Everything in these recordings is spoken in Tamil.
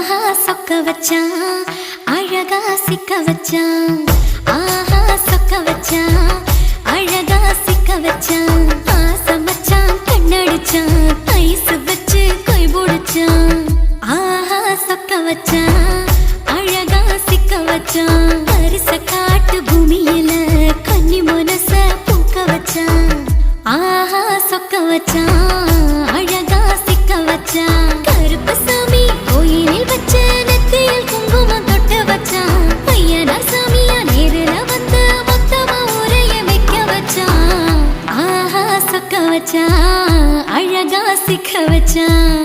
ஆஹா சொக்க வச்சான் அழகா சிக்க வச்சான். ஆஹா சொக்க வச்சான் அழகா சிக்க வச்சான். ஆசை மச்சான் கண்ணடிச்சான் ஐஸ் வச்சு கை பிடிச்சான். ஆஹா சொக்க வச்சான் அழகா சிக்க வச்சான். அரிச காட்டு பூமியில கன்னி மனச பூக்க வச்சான். ஆஹா சொக்க வச்சான் அழகா சிக்க வச்சான். கருப்பு சாமி கோயிலில் வச்ச நெத்தியில் குங்குமம் தொட்டு வச்சான். பையனா சாமியா நேரில் வந்து மொத்தமா உரைய வைக்க வச்சான். ஆஹா சொக்க வச்சான் அழகா சிக்க வச்சான்.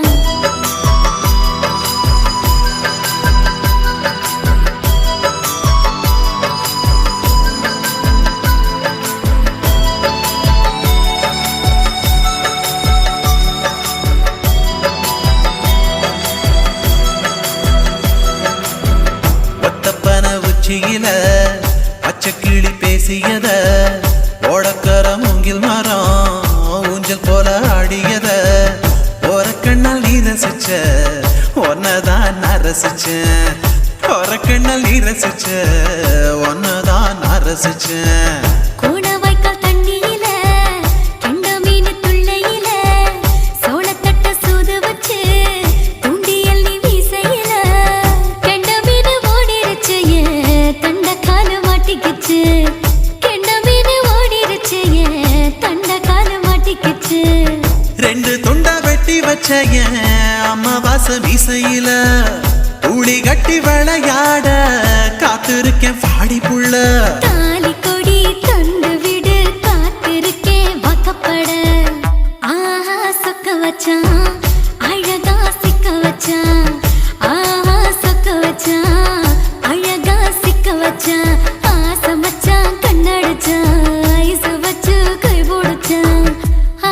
பச்சைக்கிளி பேசியத ஓடக்கர மூங்கில் மரம் ஊஞ்சல் போல ஆடியத ஒரு கண்ணால் நீ ரசிச்ச ஒன்னதான் நான் ரசிச்சேன். ஒரு கண்ணால் நீ ரசிச்ச ஒன்னதான் நான் ரசிச்சேன். ரெண்டு துண்டா வெட்டி வச்ச அம்மாவாச மீசையில ஊழி கட்டி விளையாட காத்திருக்கேன் பாடி புள்ள. தாலி கொடி தந்து விடு காத்திருக்கேன் வாக்கப்பட. ஆஹா சொக்க வச்சான் அழகா சிக்க வச்சான். ஆஹா சொக்க வச்சான் அழகா சிக்க வச்சான். ஆசை மச்சான் கண்ணடிச்சான் ஐஸ் வச்சு கை பிடிச்சான்.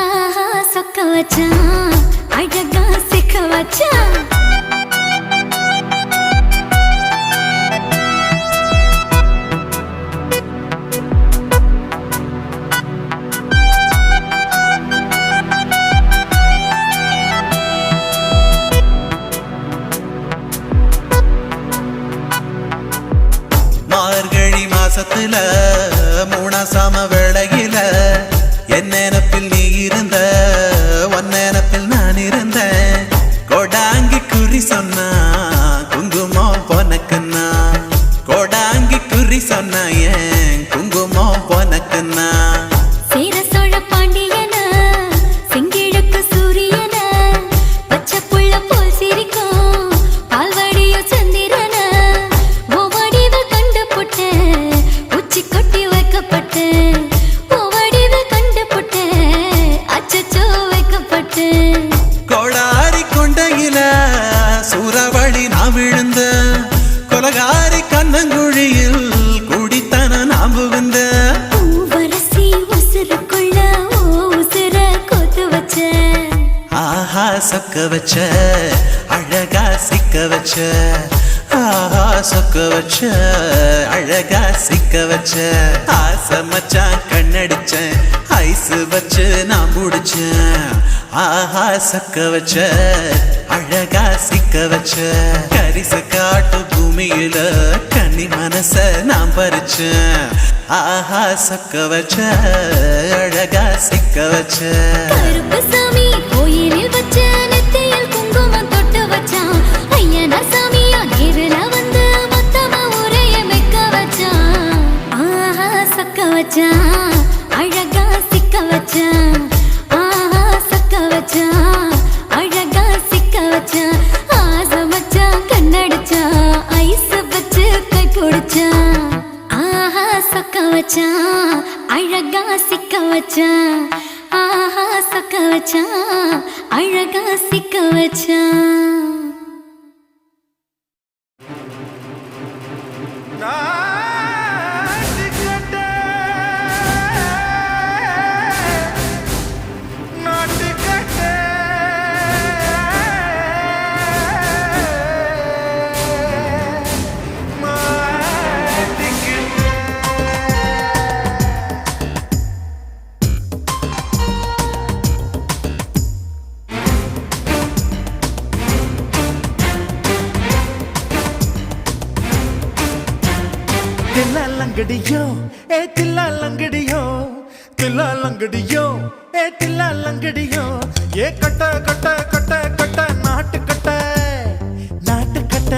ஆஹா சொக்க வச்சான் அழகா சிக்க வச்சான். மார்கழி மாசத்துல மூணாசாம வேளையில என் நினப்பில் நீ இருந்த ஒன் நினப்பில் நான் இருந்தேன். கோடாங்கி குறி சொன்னா குங்குமம் போனக்குன்னா. கோடாங்கி குறி சொன்னா ஏன் குங்குமம் போனக்குன்னா. சேர சோழ பாண்டியன செங்கிழக்கு சூரியன பச்சை புள்ள போல் சிரிக்கும் பால்வாடியோ சந்திரன. ஓவாடிவில் கண்டு புட்ட உச்சி கொட்டி வைக்கப்பட்டு. ஓவாடிவில் கண்டு புட்ட அச்சச்சோ வைக்கப்பட்டு. கோடாரி கொண்டையில சூறாவளி நான் விழுந்த. கொலகாரி கண்ணங்குழியில் குடித்தன நாம் புகுந்த. பூவரசி உசுருக்குள்ள உசுர கொத்து வச்ச. ஆஹா சொக்க வச்ச அழகா சிக்க வச்ச. ஆஹா சொக்க வச்ச அழகா சிக்க வச்ச. ஆசை மச்சான் கண்ணடிச்சேன் ஐஸ் வச்சு நான் முடிச்சேன். ஆஹா சொக்க வச்ச அழகா சிக்க வச்ச. கரிச காட்டு பூமியில கன்னி மனச நான் பறிச்சேன். ஆஹா சொக்க வச்ச அழகா சிக்க வச்ச. கருப்பு சாமி கோயிலில் வச்ச நெத்தியில் குங்குமம் தொட்டு வச்சான். ஐயனா சாமியா நேரில் வந்து மொத்தமா உரைய வைக்க வச்சான். ஆஹா சொக்க வச்சான் அழகா சிக்க வச்சான். ஆஹா சொக்க வச்சான் அழகா சிக்க வச்சான். ஆசை மச்சான் கண்ணடிச்சான் ஐஸ் வச்சு கை பிடிச்சான். ஆஹா சொக்க வச்சான் அழகா சிக்க வச்சான். ஆஹா சொக்க வச்சான் அழகா சிக்க வச்சான். தில்லாலங்கடியோ ஏ தில்லாலங்கடியோ தில்லாலங்கடியோ ஏ தில்லாலங்கடியோ ஏ கட்ட கட்ட கட்ட கட்ட நாட்டு கட்ட நாட்டு கட்ட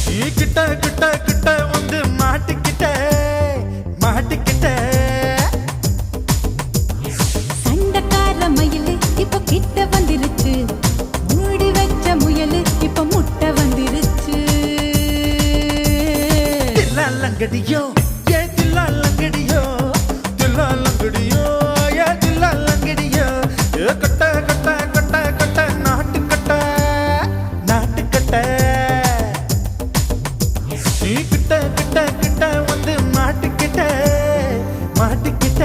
நீ கிட்ட கிட்ட கிட்ட வந்து மாட்டிக்கிட்ட மாட்டிக்கிட்ட சண்டக்கார மயிலு இப்ப கிட்ட வந்துருச்சு மூடி வச்ச முயலு இப்ப முட்டை வந்துருச்சு தில்லாலங்கடியோ ஏ தில்லாலங்கடியோ தில்லாலங்கடியோ ஏ தில்லாலங்கடியோ ஏ கட்ட கட்ட கட்ட கட்ட நாட்டு கட்ட நாட்டு கட்ட நீ கிட்ட கிட்ட கிட்ட வந்து மாட்டிக்கிட்ட மாட்டிக்கிட்ட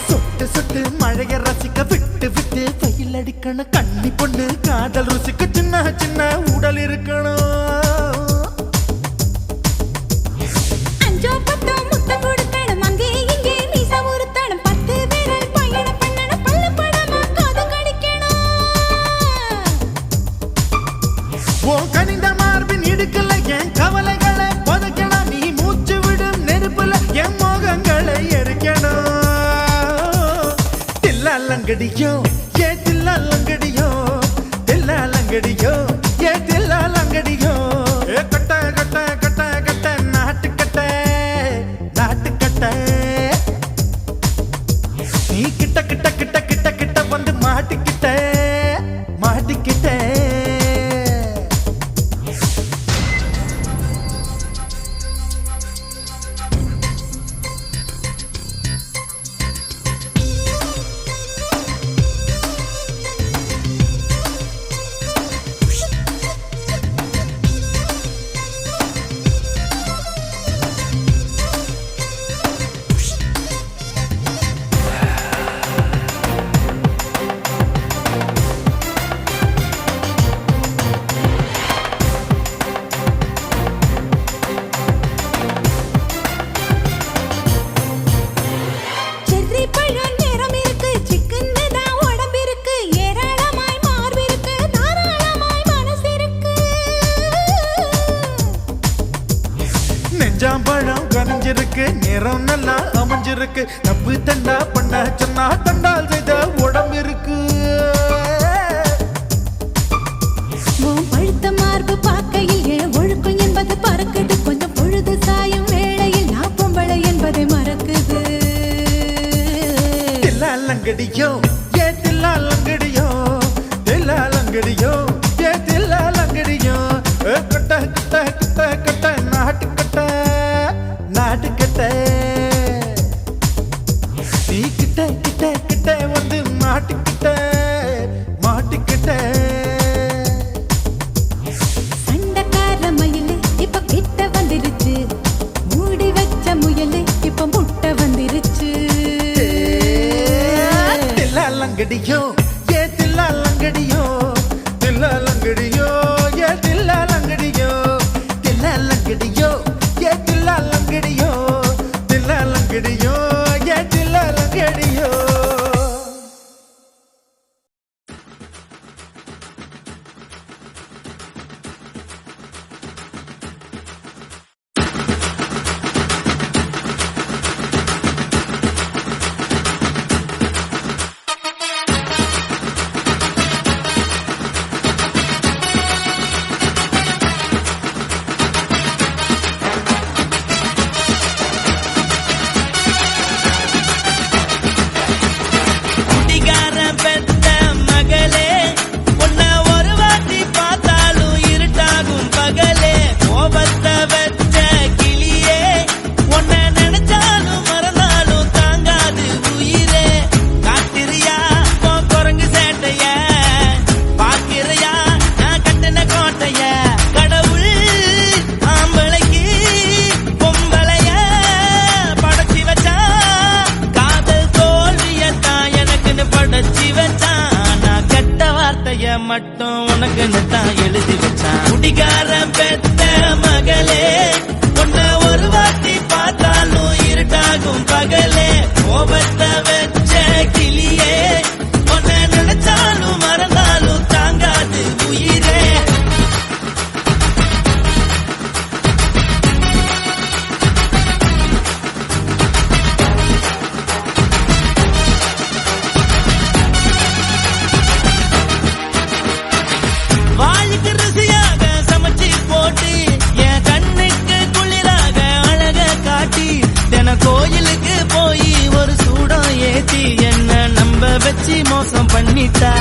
சொட்டு சொட்டு மழைய ரசிக்க விட்டு விட்டு வெயில் அடிக்கணும் கண்ணி பொண்ணு காதல் ருசிக்க சின்ன சின்ன உடல் இருக்கணும் அஞ்சோ பத்தோ முத்தம் கொடுக்கணும் அங்கே இங்கே மீசா உருத்தணும் 10 விரல் பயணம் பண்ணணும் பல்ல படமா காது கடிக்கணும் ஓ கனிந்த மார்பின் இடுக்கல என் கவலைகளை புதைக்கணும் நீ மூச்சு விடும் நெருப்புல என் மோகங்களை எரிக்கணும் தில்லாலங்கடியோ ஏ தில்லாலங்கடியோ தில்லாலங்கடியோ ஏ தில்லாலங்கடியோ ஏ கட்ட கட்ட கட்ட கட்ட நாட்டு கட்ட நாட்டு கட்ட நீ கிட்ட கிட்ட கிட்ட கிட்ட கிட்ட வந்து மாட்டிக்கிட்ட மாட்டிக்கிட்ட செர்ரி பழம் நிறம் இருக்கு சிக்கன்னு தான் உடம்பு இருக்கு ஏராளமாய் மார்பு இருக்கு தாராளமாய் மனசு இருக்கு நெஞ்சாம்பழம் கனிஞ்சிருக்கு நிறம் நல்லா அமைஞ்சிருக்கு தப்பு தண்டா பண்ண சொன்னா தண்டால் செய்த உடம்பு இருக்கு உன் பழுத்த மார்பு பார்க்கையில் என் ஒழுக்கம் என்பது பறக்குது கொஞ்சம் பொழுது சாயும் வேளையில் நான் பொம்பளை என்பதை மறக்குது தில்லாலங்கடியோ ஏ தில்லாலங்கடியோ தில்லாலங்கடியோ ஏ தில்லாலங்கடியோ ஏ கட்ட கட்ட கட்ட கட்ட நாட்டு கட்ட நாட்டு கட்ட நீ கிட்ட கிட்ட கிட்ட வந்து மாட்டிக்கிட்ட மாட்டிக்கிட்ட சண்டக்கார மயிலு இப்ப கிட்ட வந்துருச்சு மூடி வச்ச முயலு இப்ப முட்டை வந்துருச்சு தில்லாலங்கடியோ ஏ தில்லாலங்கடியோ தில்லாலங்கடியோ ஏ தில்லாலங்கடியோ தில்லாலங்கடியோ ஏ தில்லாலங்கடியோ தில்லாலங்கடியோ ஏ தில்லாலங்கடியோ பண்ணிட்டா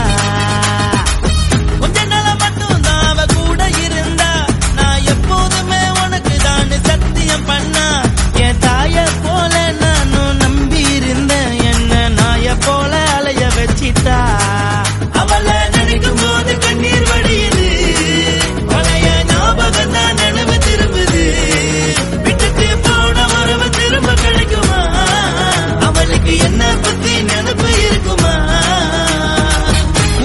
கொஞ்ச நாள மட்டும் தான் அவ கூட இருந்தா நான் எப்போதுமே உனக்கு தான் சத்தியம் பண்ணா என் தாய போல நானும் நம்பி இருந்தேன் என்ன நாய போல அலைய வச்சிட்டா அவளை நினைக்கும் போது கண்ணீர் வடியுது பழைய ஞாபகம் தான் நினைவு திரும்புது விட்டுட்டு போன உறவு திரும்ப கிடைக்குமா அவளுக்கு என்ன பத்தி நினைப்பு இருக்குமா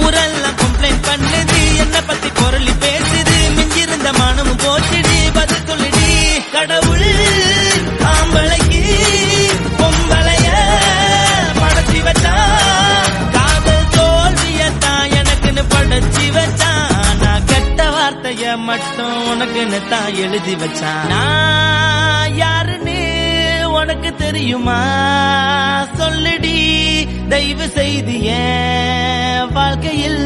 ஊரெல்லாம் கம்ப்ளைண்ட் பண்ணுது என்ன பத்தி பொருளி பேசுது மிஞ்சிருந்த மானமும் போச்சுடி பதில் சொல்லுடி கடவுள் ஆம்பளைக்கு பொம்பளைய படைச்சி வச்சான் காதல் தோல்வியத்தான் எனக்குன்னு படைச்சி வச்சான் நான் கெட்ட வார்த்தைய மட்டும் உனக்குன்னு தான் எழுதி வச்சான் நான் யாருன்னு உனக்கு தெரியுமா சொல்லுடி தயவு செய்து என் வாழ்க்கையில்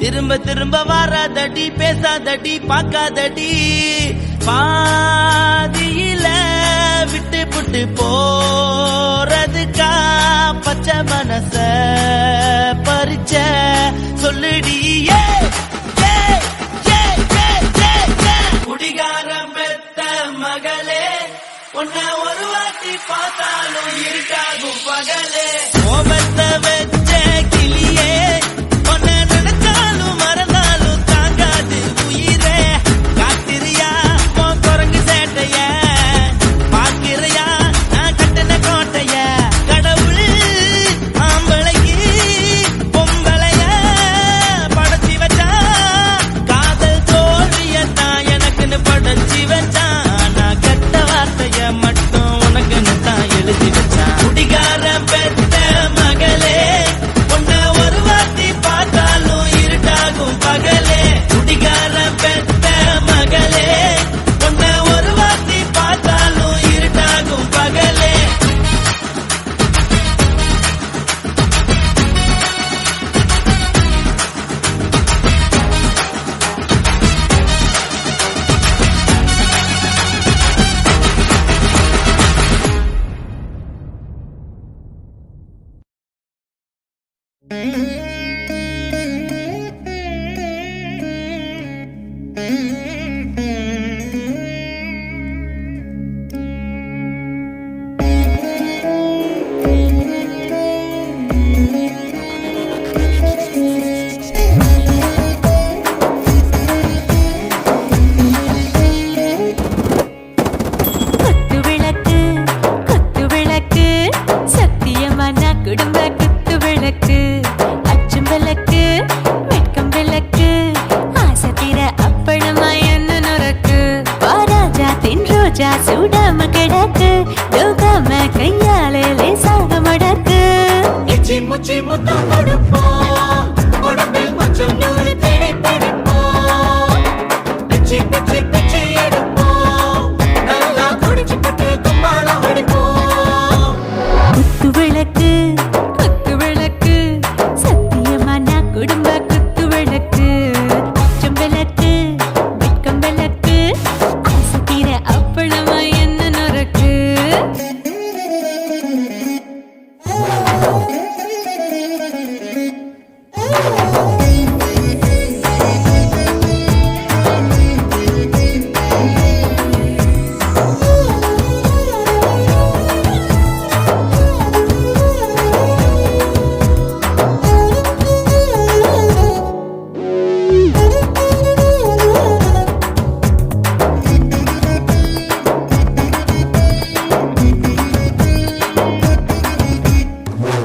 திரும்ப திரும்ப வராதடி பேசாதடி பார்க்காதடி பாதியில விட்டு புட்டு போறதுக்கா பச்சை மனச பறிச்ச சொல்லுடி குடிகாரம் பெத்த மகளே உன்னை ஒரு வாட்டி பார்த்தாலும் இருக்காகும் பகலே கோபத்தை வச்ச கிளியே உன்னை நினைச்சாலும் மறந்தாலும் தாங்காது உயிரே காத்திரியா உன் குரங்கு சேட்டைய பாக்கிறையா நான் கட்டின கோட்டைய கடவுள் ஆம்பளைக்கு பொம்பளைய படைச்சி வச்சா காதல் தோல்வியத்தான் எனக்குன்னு படைச்சி வச்சா நான் கெட்ட வார்த்தைய மட்டும் உனக்குன்னு தான் எழுதி வச்சா குடிகார பெத்த மகளே உன்னை ஒரு வாட்டி பார்த்தாலும் இருட்டாகும் பகலே குடிகார பெத்த மகளே உன்னை ஒரு வாட்டி பார்த்தாலும் இருட்டாகும் பகலே குத்து விளக்கு சத்தியமான குடும்ப குத்து விளக்கு அச்சும் விளக்கு வெட்கம் விளக்கு ஆசை தீர அப்பளமா என்ன நுறக்கு வாராஜா தின் ரோஜா சூடாம கிடக்கு யோகாம கையாலே லேசாக மடக்கு இச்சி முச்சி முத்தம் கொடுப்போம் உடம்பில் கொஞ்சம் நூறு தேடி பிடிப்போம் பிச்சி பிச்சி பிச்சி எடுப்போம் நல்லா குடிச்சு பட்டு கும்பாலம் அடிப்போம் குத்து விளக்கு சத்தியமான குடும்ப குத்து விளக்கு அச்சம் விளக்கு வெட்கம் விளக்கு ஆசை தீர அப்பளமா என்ன நுறக்கு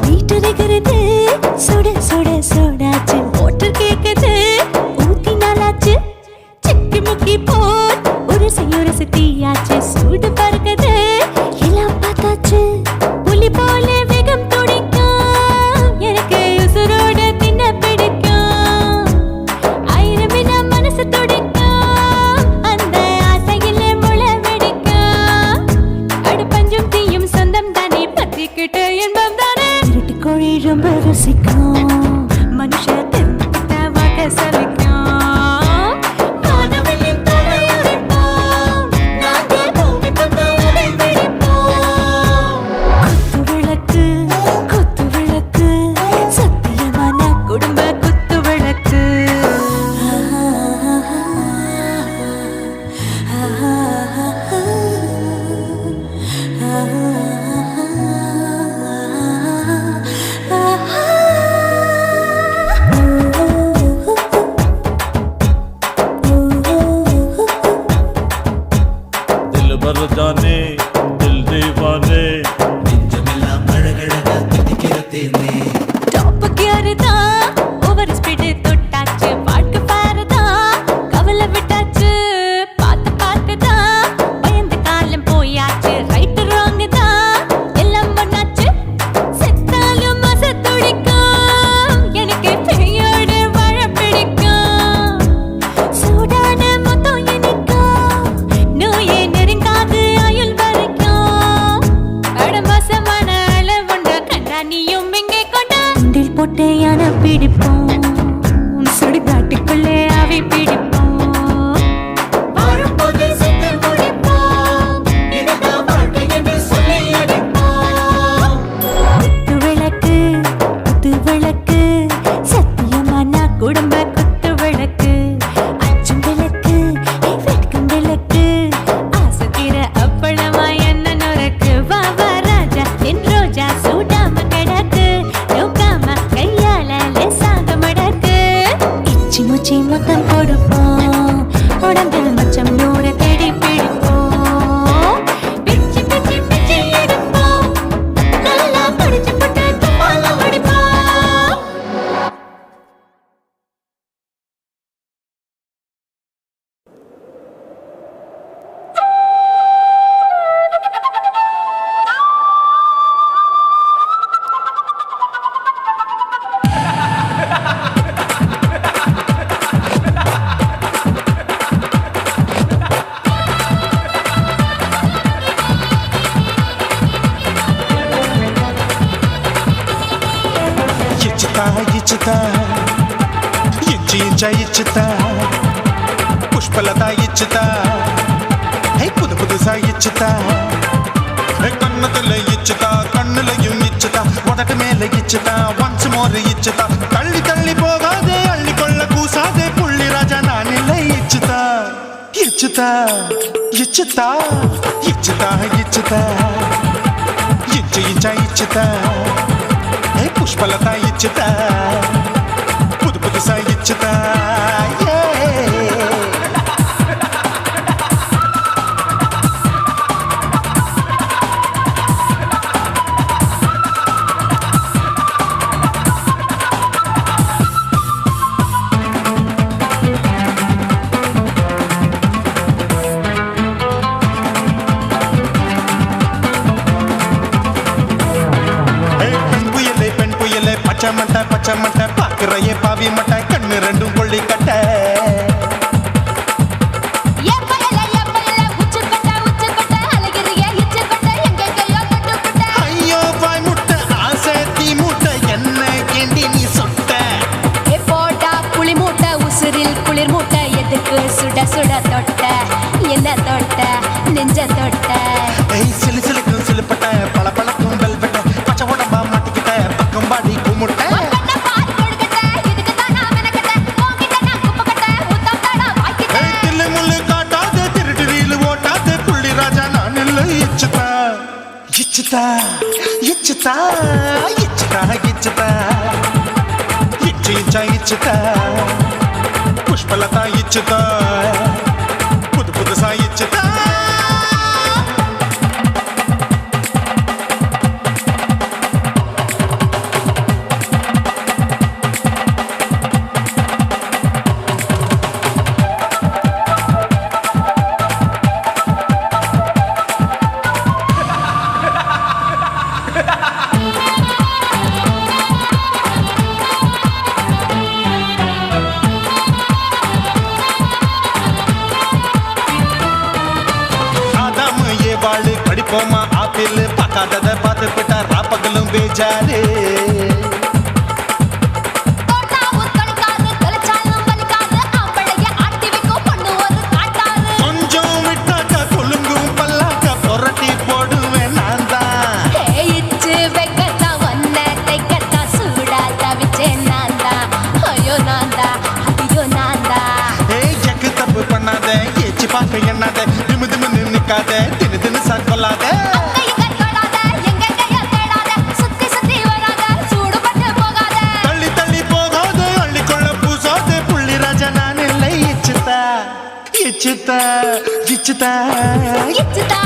வீட்டுகிறது சுட சுட சோடாச்சு மோட்டர் கேக்குது ஊத்தி நாளாச்சு சிக்கி முக்கி போர் உரசி தீயாச்சு சூடு பறக்குது எல்லாம் பார்த்தாச்சு புலி போல வேகம் துடிக்கும் எனக்கு உசுரோட தின்ன பிடிக்கும் ஆயிரம் மனசு துடிக்கும் அந்த ஆசையில முளை வெடிக்கும் அடுப்பஞ்சும் தீயும் சொந்தம் தானே பத்திக்கிட்டு என்பம் தானே இருட்டு கோழி ரொம்ப ருசிக்கும் மனுஷ வாக்க சலிக்கும் காணவெளியின் தலையுரைப்போம் நாங்கள் பூமி கொண்டு உடை வெடிப்போம் குத்து விளக்கு பிடிப்போம் சுடுகாட்டுக்குள்ளே ஆவி பிடிப்போம் வரும்போது சுத்தி முடிப்போம் இதுதான் வாழ்க்கை என்று சொல்லி அடிப்போம் குத்து விளக்கு சத்தியமான குடும்ப குத்து விளக்கு அச்சும் விளக்கு வெட்கம் விளக்கு ஆசத்திர அப்பளமா என்ன நுறக்கு வாவா ராஜா என் ரோஜா சூடாம கிடக்கு நோக்காம கையால லேசாக மடக்கு இச்சி முச்சி மொத்தம் கொடுப்போம் உடம்பில் மச்சம் நூற தேடி பிடிப்போம் பிச்சி பிச்சி பிச்சி எடுப்போம் நல்லா படிச்சு போட்டு துப்பால படிப்போம் ఇచ్చుతా ఇచ్చుతా పుష్పలత ఇచ్చుతా புது புதுசா இச்சுதா கண்ணத்துல இச்சுதா கண்ணுலையும் இச்சுதா உதட்டு மேல இச்சுதா ஒன்ஸ் மோர் இச்சுதா தள்ளி தள்ளி போகாதே அள்ளி கொள்ள கூசாதே புள்ளி ராஜா நான் இல்லை இச்சுதா இச்சுதா இச்சுதா இச்சுதா இச்சுதா இச்சுதா புஷ்பலதா இச்சுதா புது புதுசா இச்சுதா பச்சை மட்டை பாக்குறையே பாவி மட்டை கண்ணு ரெண்டும் கொள்ளி கட்ட ஐயோ வாய் முட்டை ஆசை தீ முட்டை என்ன கேண்டி நீ சொட்ட போட்டா புளி மூட்டை உசுரில் குளிர் மூட்டை எதுக்கு சுட சுட தொட்ட என்ன தொட்ட நெஞ்ச தொட்ட சிலு சிலுக்கும் சிலுப்பட்ட பல பழக்கும் வெல்வெட்ட பச்சை உடம்பா மாட்டிக்கிட்ட பக்கம் பாடி குமுட்ட இச்சுதா இச்சுதா இச்சுதா இச்சுதா இச்சுதா இச்சுதா புஷ்பலதா இச்சுதா புது புதுசா இச்சுதா படிப்போமா ஆப்பிள் பார்க்காதத பார்த்து விட்டா ராப்பகலும் பேஜாரு கொஞ்சம் விட்டாக்க கொலுங்கும் பல்லாக்க புரட்டி போடுவேன் நான் தான் வைக்கத்தான் வந்த தைக்கத்தான் சூடா தவிச்சேன் நான் தான் ஐயோ நான் தான் ஐயோ நான் தான் எக்கு தப்பு பண்ணாத ஏச்சு பார்க்க எண்ணாத திமு திமுன்னு நிக்காத தினு தினு கொல்லாத தள்ளி தள்ளி போகாத அள்ளி கொள்ள பூசாத புள்ளி ராஜா நான் இல்லை இச்சுதா இச்சுதா இச்சுதா இச்சுதா